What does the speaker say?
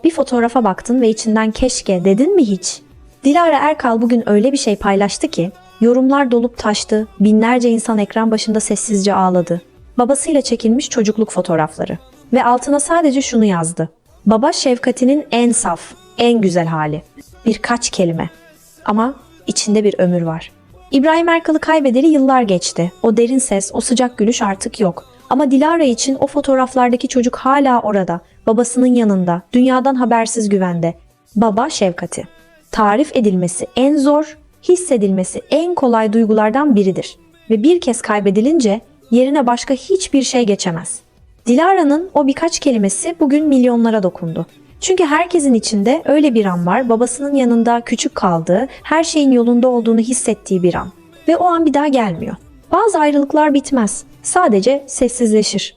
Bir fotoğrafa baktın ve içinden keşke dedin mi hiç? Dilara Erkal bugün öyle bir şey paylaştı ki yorumlar dolup taştı, binlerce insan ekran başında sessizce ağladı. Babasıyla çekilmiş çocukluk fotoğrafları ve altına sadece şunu yazdı: baba şefkatinin en saf, en güzel hali. Birkaç kelime ama içinde bir ömür var. İbrahim Erkal'ı kaybedeli yıllar geçti. O derin ses, o sıcak gülüş artık yok. Ama Dilara için o fotoğraflardaki çocuk hala orada, babasının yanında, dünyadan habersiz güvende. Baba şefkati. Tarif edilmesi en zor, hissedilmesi en kolay duygulardan biridir. Ve bir kez kaybedilince yerine başka hiçbir şey geçemez. Dilara'nın o birkaç kelimesi bugün milyonlara dokundu. Çünkü herkesin içinde öyle bir an var, babasının yanında küçük kaldığı, her şeyin yolunda olduğunu hissettiği bir an. Ve o an bir daha gelmiyor. Bazı ayrılıklar bitmez, sadece sessizleşir.